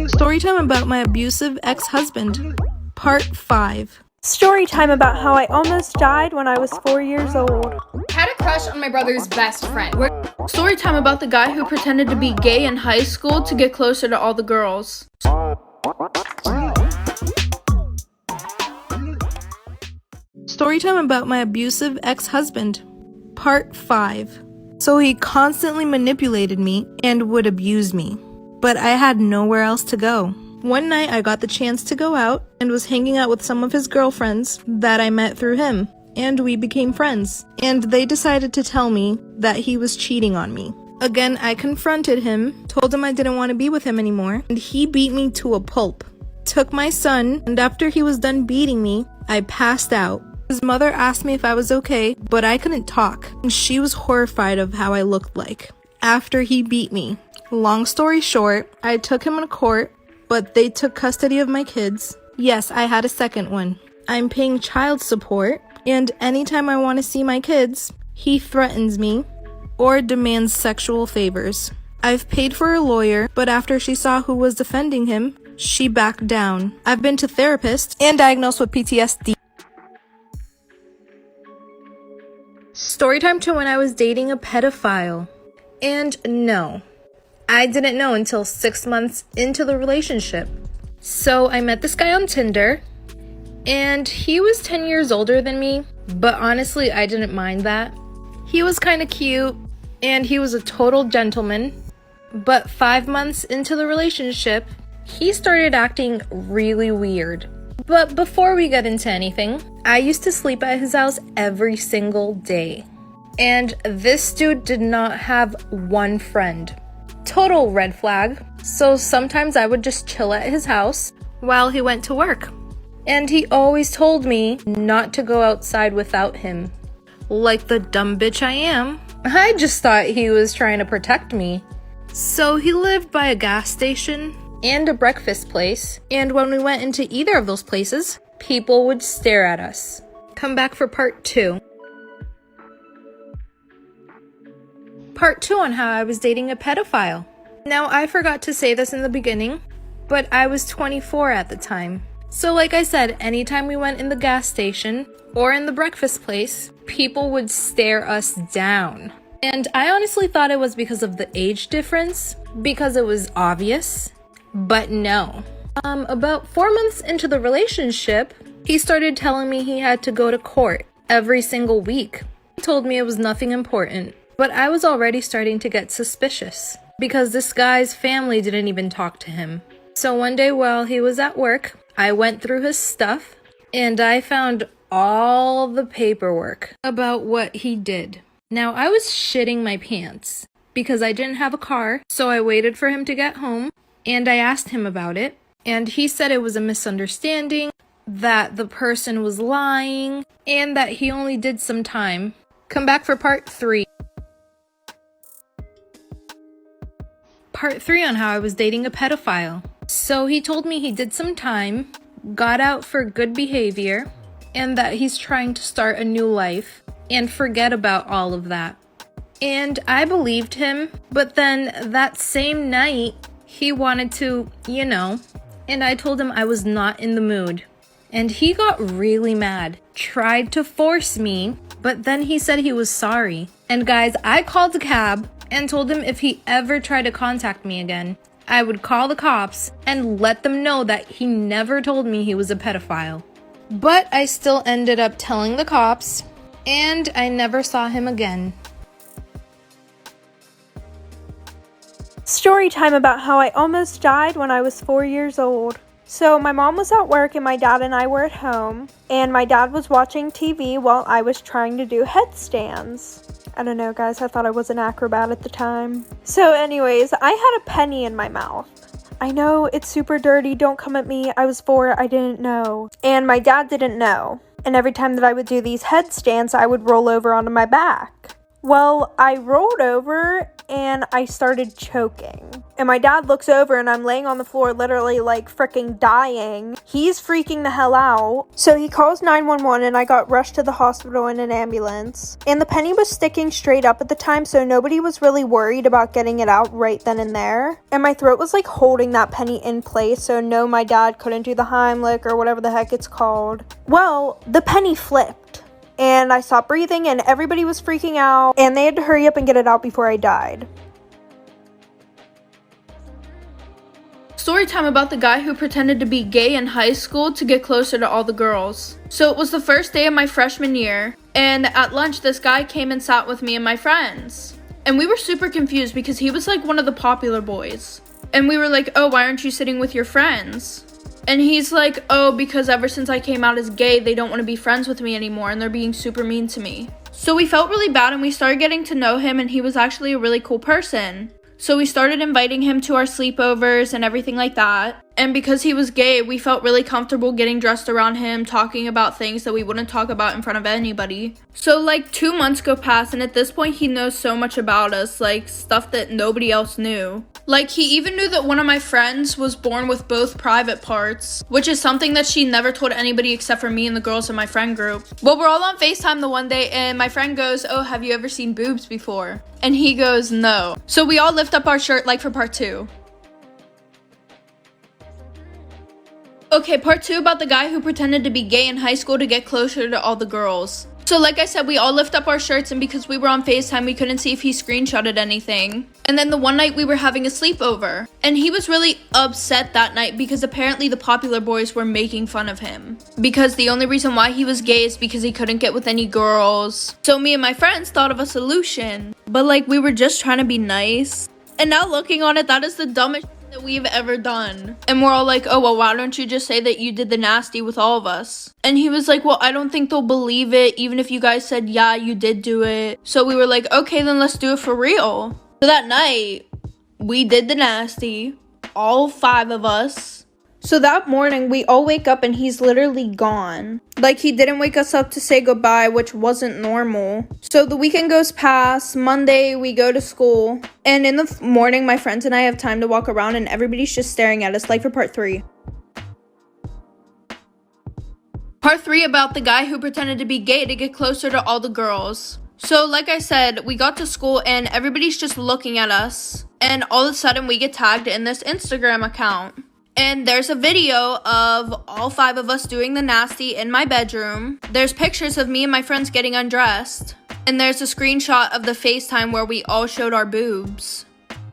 Storytime about my abusive ex-husband, Part 5. Storytime about how I almost died when I was 4 years old. Had a crush on my brother's best friend. Storytime about the guy who pretended to be gay in high school to get closer to all the girls. Storytime about my abusive ex-husband, Part 5. So he constantly manipulated me and would abuse me, but I had nowhere else to go. One night I got the chance to go out and was hanging out with some of his girlfriends that I met through him, and we became friends, and they decided to tell me that he was cheating on me. Again, I confronted him, told him I didn't want to be with him anymore, and he beat me to a pulp. Took my son, and after he was done beating me, I passed out. His mother asked me if I was okay, but I couldn't talk, and she was horrified of how I looked like after he beat me. Long story short, I took him to court, but they took custody of my kids. Yes, I had a second one. I'm paying child support, and anytime I want to see my kids, he threatens me or demands sexual favors. I've paid for a lawyer, but after she saw who was defending him, she backed down. I've been to therapists and diagnosed with PTSD. Storytime to when I was dating a pedophile. And no, I didn't know until 6 months into the relationship. So I met this guy on Tinder, and he was 10 years older than me, but honestly, I didn't mind that. He was kind of cute, and he was a total gentleman, but 5 months into the relationship, he started acting really weird. But before we get into anything, I used to sleep at his house every single day. And this dude did not have one friend. Total red flag. So sometimes I would just chill at his house while he went to work. And he always told me not to go outside without him. Like the dumb bitch I am, I just thought he was trying to protect me. So he lived by a gas station and a breakfast place, and when we went into either of those places, people would stare at us. Come back for part 2. Part 2 on how I was dating a pedophile. Now, I forgot to say this in the beginning, but I was 24 at the time. So like I said, anytime we went in the gas station or in the breakfast place, people would stare us down. And I honestly thought it was because of the age difference, because it was obvious. But no. About 4 months into the relationship, he started telling me he had to go to court every single week. He told me it was nothing important, but I was already starting to get suspicious because this guy's family didn't even talk to him. So one day while he was at work, I went through his stuff and I found all the paperwork about what he did. Now, I was shitting my pants because I didn't have a car, so I waited for him to get home. And I asked him about it, and he said it was a misunderstanding, that the person was lying, and that he only did some time. Come back for part 3. Part 3 on how I was dating a pedophile. So he told me he did some time, got out for good behavior, and that he's trying to start a new life and forget about all of that. And I believed him, but then that same night, he wanted to, and I told him I was not in the mood. And he got really mad, tried to force me, but then he said he was sorry. And guys, I called a cab and told him if he ever tried to contact me again, I would call the cops and let them know that he never told me he was a pedophile. But I still ended up telling the cops, and I never saw him again. Storytime about how I almost died when I was 4 years old. So my mom was at work and my dad and I were at home, and my dad was watching TV while I was trying to do headstands. I don't know, guys, I thought I was an acrobat at the time. So anyways, I had a penny in my mouth. I know, it's super dirty, don't come at me, I was 4, I didn't know. And my dad didn't know. And every time that I would do these headstands, I would roll over onto my back. Well, I rolled over and I started choking. And my dad looks over and I'm laying on the floor literally like freaking dying. He's freaking the hell out. So he calls 911 and I got rushed to the hospital in an ambulance. And the penny was sticking straight up at the time, so nobody was really worried about getting it out right then and there. And my throat was like holding that penny in place, so no, my dad couldn't do the Heimlich or whatever the heck it's called. Well, the penny flipped. And I stopped breathing and everybody was freaking out and they had to hurry up and get it out before I died. Story time about the guy who pretended to be gay in high school to get closer to all the girls. So it was the first day of my freshman year, and at lunch this guy came and sat with me and my friends. And we were super confused because he was like one of the popular boys. And we were like, oh, why aren't you sitting with your friends? And he's like, oh, because ever since I came out as gay, they don't want to be friends with me anymore and they're being super mean to me. So we felt really bad and we started getting to know him, and he was actually a really cool person. So we started inviting him to our sleepovers and everything like that. And because he was gay, we felt really comfortable getting dressed around him, talking about things that we wouldn't talk about in front of anybody. So like 2 months go past, and at this point he knows so much about us, like stuff that nobody else knew. Like he even knew that one of my friends was born with both private parts, which is something that she never told anybody except for me and the girls in my friend group. Well, we're all on FaceTime the one day and my friend goes, oh, have you ever seen boobs before? And he goes, no. So we all lift up our shirt like for part 2. Okay, part 2 about the guy who pretended to be gay in high school to get closer to all the girls. So like I said, we all lift up our shirts, and because we were on FaceTime, we couldn't see if he screenshotted anything. And then the one night we were having a sleepover, and he was really upset that night because apparently the popular boys were making fun of him. Because the only reason why he was gay is because he couldn't get with any girls. So me and my friends thought of a solution, but like we were just trying to be nice. And now looking on it, that is the dumbest that we've ever done. And we're all like, oh, well, why don't you just say that you did the nasty with all of us? And he was like, well, I don't think they'll believe it, even if you guys said, yeah, you did do it. So we were like, okay, then let's do it for real. So that night, we did the nasty, all 5 of us. So that morning, we all wake up and he's literally gone. Like, he didn't wake us up to say goodbye, which wasn't normal. So the weekend goes past. Monday, we go to school. And in the morning, my friends and I have time to walk around and everybody's just staring at us, like for part 3. Part 3 about the guy who pretended to be gay to get closer to all the girls. So like I said, we got to school and everybody's just looking at us. And all of a sudden, we get tagged in this Instagram account. And there's a video of all 5 of us doing the nasty in my bedroom. There's pictures of me and my friends getting undressed. And there's a screenshot of the FaceTime where we all showed our boobs.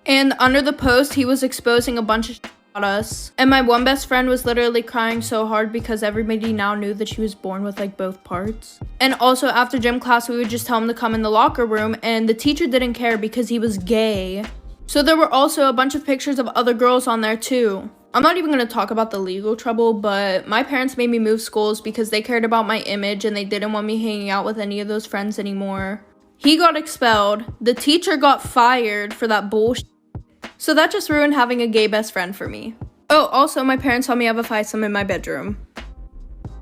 And under the post, he was exposing a bunch of shit about us. And my one best friend was literally crying so hard because everybody now knew that she was born with like both parts. And also after gym class, we would just tell him to come in the locker room, and the teacher didn't care because he was gay. So there were also a bunch of pictures of other girls on there too. I'm not even going to talk about the legal trouble, but my parents made me move schools because they cared about my image and they didn't want me hanging out with any of those friends anymore. He got expelled. The teacher got fired for that bullshit. So that just ruined having a gay best friend for me. Oh, also my parents saw me have a threesome in my bedroom.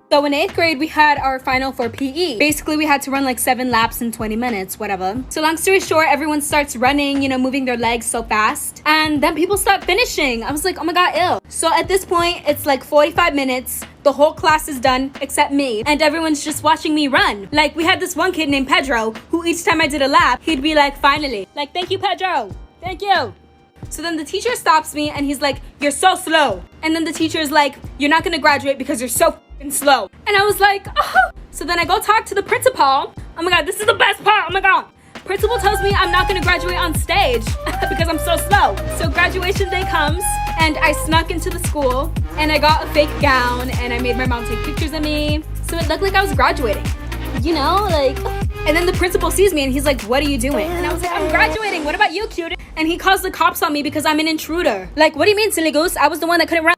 So in 8th grade, we had our final for PE. Basically, we had to run like 7 laps in 20 minutes, whatever. So long story short, everyone starts running, moving their legs so fast. And then people start finishing. I was like, oh my God, ew. So at this point, it's like 45 minutes. The whole class is done except me. And everyone's just watching me run. Like, we had this one kid named Pedro, who each time I did a lap, he'd be like, finally. Like, thank you, Pedro. Thank you. So then the teacher stops me and he's like, you're so slow. And then the teacher is like, you're not gonna graduate because you're so slow. And I was like, oh. So then I go talk to the principal. Oh my God, this is the best part. Oh my God. Principal tells me I'm not gonna graduate on stage because I'm so slow. So graduation day comes and I snuck into the school and I got a fake gown and I made my mom take pictures of me. So it looked like I was graduating. And then the principal sees me and he's like, what are you doing? And I was like, I'm graduating. What about you, cutie? And he calls the cops on me because I'm an intruder. Like, what do you mean, silly goose? I was the one that couldn't run.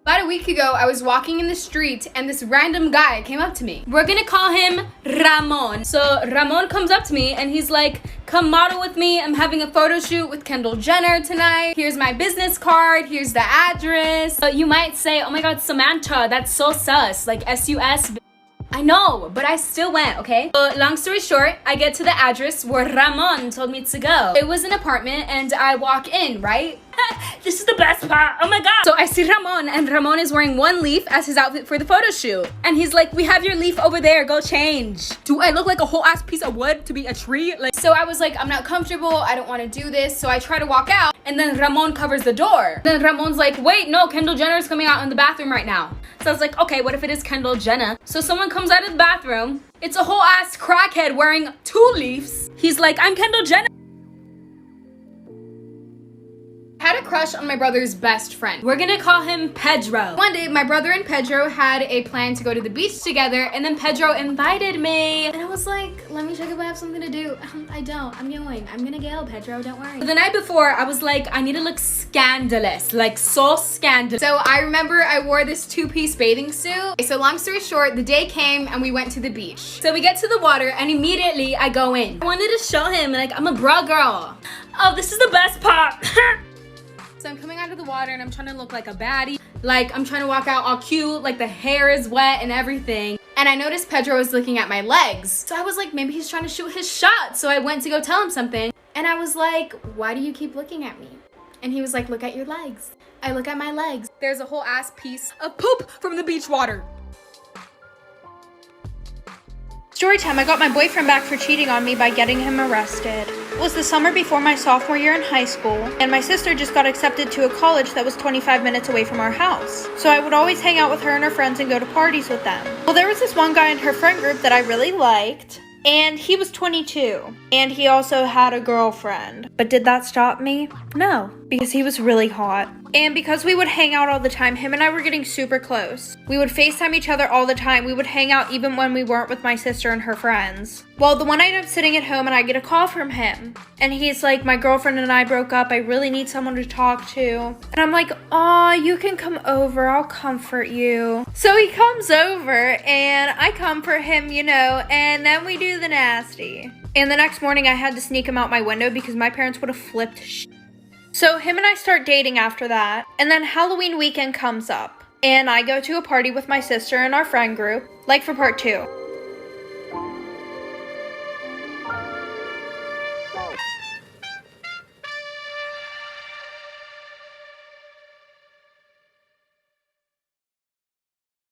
About a week ago, I was walking in the street and this random guy came up to me. We're gonna call him Ramon. So Ramon comes up to me and he's like, come model with me. I'm having a photo shoot with Kendall Jenner tonight. Here's my business card. Here's the address. But you might say, oh my God, Samantha, that's so sus. Like S-U-S. I know, but I still went, okay? But long story short, I get to the address where Ramon told me to go. It was an apartment and I walk in, right? This is the best part, oh my god. So I see Ramon and Ramon is wearing one leaf as his outfit for the photo shoot. And he's like, we have your leaf over there, go change. Do I look like a whole ass piece of wood to be a tree? Like, so I was like, I'm not comfortable, I don't want to do this. So I try to walk out and then Ramon covers the door. Then Ramon's like, wait, no, Kendall Jenner is coming out in the bathroom right now. So I was like, okay, what if it is Kendall Jenner? So someone comes out of the bathroom. It's a whole ass crackhead wearing 2 leaves. He's like, I'm Kendall Jenner. I had a crush on my brother's best friend. We're gonna call him Pedro. One day, my brother and Pedro had a plan to go to the beach together, and then Pedro invited me. And I was like, let me check if I have something to do. I don't. I'm going. I'm gonna go, Pedro. Don't worry. The night before, I was like, I need to look scandalous. Like, so scandalous. So I remember I wore this 2-piece bathing suit. So long story short, the day came and we went to the beach. So we get to the water and immediately I go in. I wanted to show him, like, I'm a bra girl. Oh, this is the best part. So I'm coming out of the water and I'm trying to look like a baddie. Like, I'm trying to walk out all cute, like the hair is wet and everything. And I noticed Pedro was looking at my legs. So I was like, maybe he's trying to shoot his shot. So I went to go tell him something. And I was like, why do you keep looking at me? And he was like, look at your legs. I look at my legs. There's a whole ass piece of poop from the beach water. Storytime, I got my boyfriend back for cheating on me by getting him arrested. It was the summer before my sophomore year in high school, and my sister just got accepted to a college that was 25 minutes away from our house. So I would always hang out with her and her friends and go to parties with them. Well, there was this one guy in her friend group that I really liked, and he was 22, and he also had a girlfriend. But did that stop me? No, because he was really hot. And because we would hang out all the time, him and I were getting super close. We would FaceTime each other all the time. We would hang out even when we weren't with my sister and her friends. Well, the one night I'm sitting at home and I get a call from him. And he's like, my girlfriend and I broke up. I really need someone to talk to. And I'm like, aw, you can come over. I'll comfort you. So he comes over and I comfort him, you know, and then we do the nasty. And the next morning I had to sneak him out my window because my parents would have flipped So him and I start dating after that, and then Halloween weekend comes up, and I go to a party with my sister and our friend group, like for part 2.